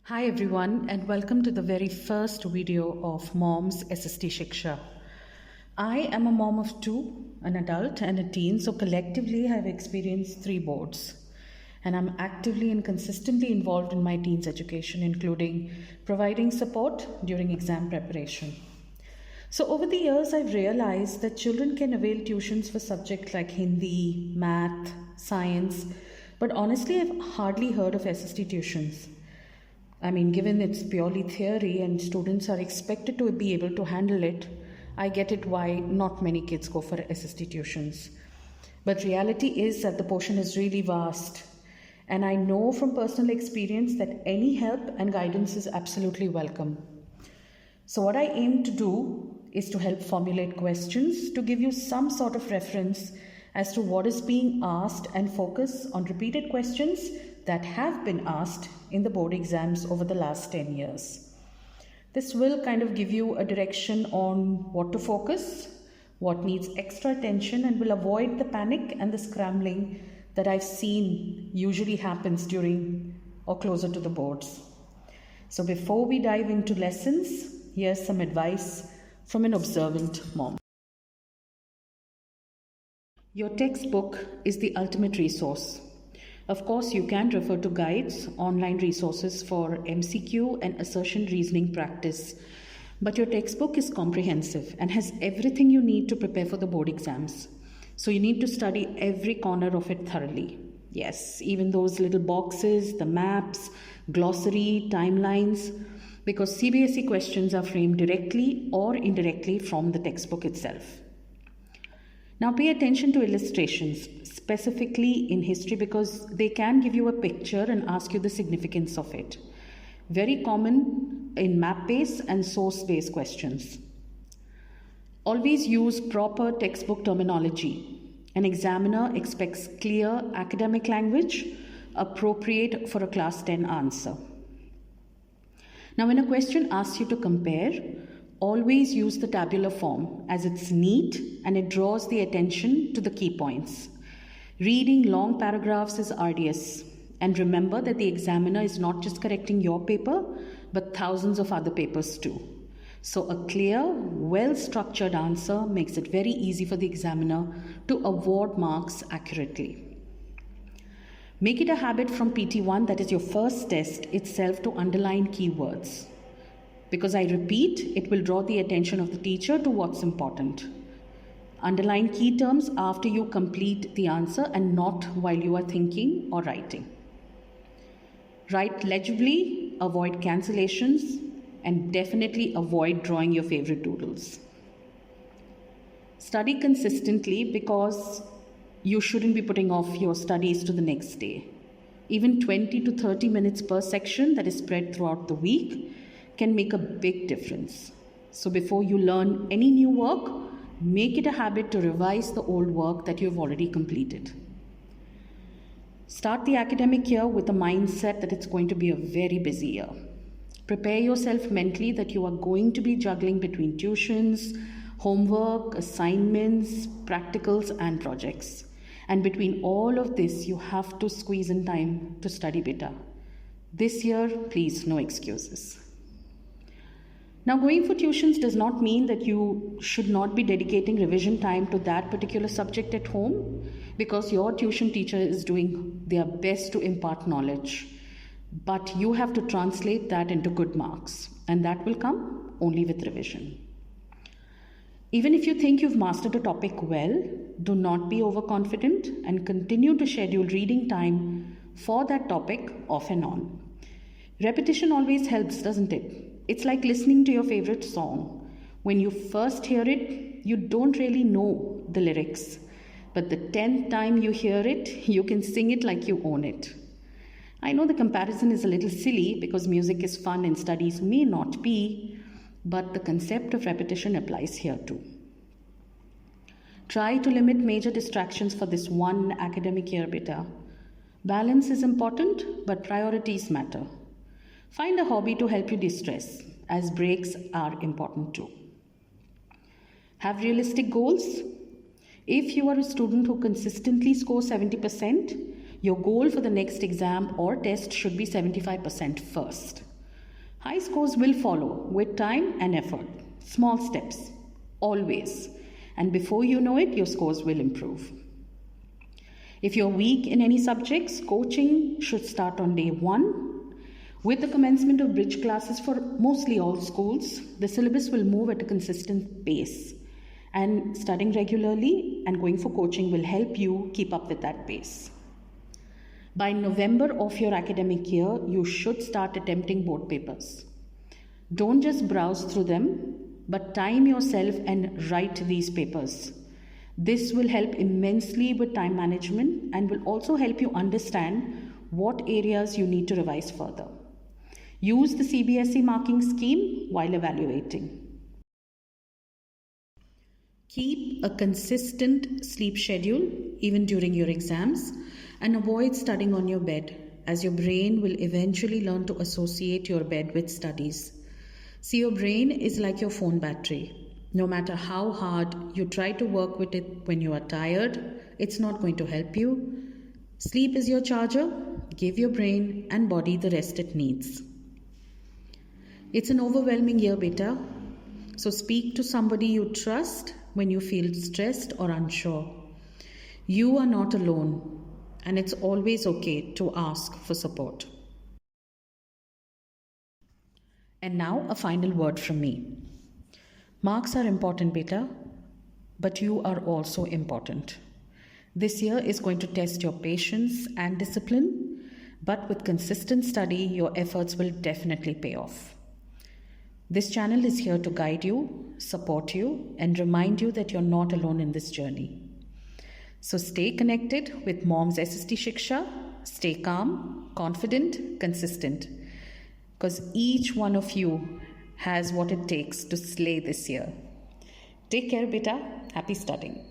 Hi everyone, and welcome to the very first video of Mom's SST Shiksha. I am a mom of two, an adult and a teen, so collectively I have experienced 3 boards. And I'm actively and consistently involved in my teens' education, including providing support during exam preparation. So over the years, I've realized that children can avail tuitions for subjects like Hindi, math, science, but honestly, I've hardly heard of SST tuitions. I mean, given it's purely theory and students are expected to be able to handle it, I get it why not many kids go for SST tuitions. But reality is that the portion is really vast. And I know from personal experience that any help and guidance is absolutely welcome. So what I aim to do is to help formulate questions to give you some sort of reference as to what is being asked and focus on repeated questions that have been asked in the board exams over the last 10 years. This will kind of give you a direction on what to focus, what needs extra attention, and will avoid the panic and the scrambling that I've seen usually happens during or closer to the boards. So before we dive into lessons, here's some advice from an observant mom. Your textbook is the ultimate resource. Of course, you can refer to guides, online resources for MCQ and assertion reasoning practice, but your textbook is comprehensive and has everything you need to prepare for the board exams. So you need to study every corner of it thoroughly. Yes, even those little boxes, the maps, glossary, timelines, because CBSE questions are framed directly or indirectly from the textbook itself. Now pay attention to illustrations, specifically in history, because they can give you a picture and ask you the significance of it. Very common in map-based and source-based questions. Always use proper textbook terminology. An examiner expects clear academic language appropriate for a class 10 answer. Now when a question asks you to compare, always use the tabular form as it's neat and it draws the attention to the key points. Reading long paragraphs is arduous, and remember that the examiner is not just correcting your paper but thousands of other papers too. So a clear, well-structured answer makes it very easy for the examiner to award marks accurately. Make it a habit from PT1, that is your first test itself, to underline keywords. Because I repeat, it will draw the attention of the teacher to what's important. Underline key terms after you complete the answer and not while you are thinking or writing. Write legibly, avoid cancellations, and definitely avoid drawing your favorite doodles. Study consistently, because you shouldn't be putting off your studies to the next day. Even 20 to 30 minutes per section that is spread throughout the week can make a big difference. So before you learn any new work, make it a habit to revise the old work that you've already completed. Start the academic year with a mindset that it's going to be a very busy year. Prepare yourself mentally that you are going to be juggling between tuitions, homework, assignments, practicals, and projects. And between all of this, you have to squeeze in time to study better. This year, please, no excuses. Now, going for tuitions does not mean that you should not be dedicating revision time to that particular subject at home, because your tuition teacher is doing their best to impart knowledge. But you have to translate that into good marks, and that will come only with revision. Even if you think you've mastered a topic well, do not be overconfident and continue to schedule reading time for that topic off and on. Repetition always helps, doesn't it? It's like listening to your favorite song. When you first hear it, you don't really know the lyrics. But the 10th time you hear it, you can sing it like you own it. I know the comparison is a little silly because music is fun and studies may not be, but the concept of repetition applies here too. Try to limit major distractions for this one academic year, beta. Balance is important, but priorities matter. Find a hobby to help you de-stress, as breaks are important too. Have realistic goals. If you are a student who consistently scores 70%, your goal for the next exam or test should be 75% first. High scores will follow with time and effort. Small steps, always. And before you know it, your scores will improve. If you're weak in any subjects, coaching should start on day 1. With the commencement of bridge classes for mostly all schools, the syllabus will move at a consistent pace. And studying regularly and going for coaching will help you keep up with that pace. By November of your academic year, you should start attempting board papers. Don't just browse through them, but time yourself and write these papers. This will help immensely with time management and will also help you understand what areas you need to revise further. Use the CBSE marking scheme while evaluating. Keep a consistent sleep schedule even during your exams and avoid studying on your bed, as your brain will eventually learn to associate your bed with studies. See, your brain is like your phone battery. No matter how hard you try to work with it when you are tired, it's not going to help you. Sleep is your charger. Give your brain and body the rest it needs. It's an overwhelming year, beta. So speak to somebody you trust when you feel stressed or unsure. You are not alone, and it's always okay to ask for support. And now a final word from me. Marks are important, beta, but you are also important. This year is going to test your patience and discipline, but with consistent study, your efforts will definitely pay off. This channel is here to guide you, support you, and remind you that you're not alone in this journey. So stay connected with Mom's SST Shiksha, stay calm, confident, consistent, because each one of you has what it takes to slay this year. Take care, beta. Happy studying.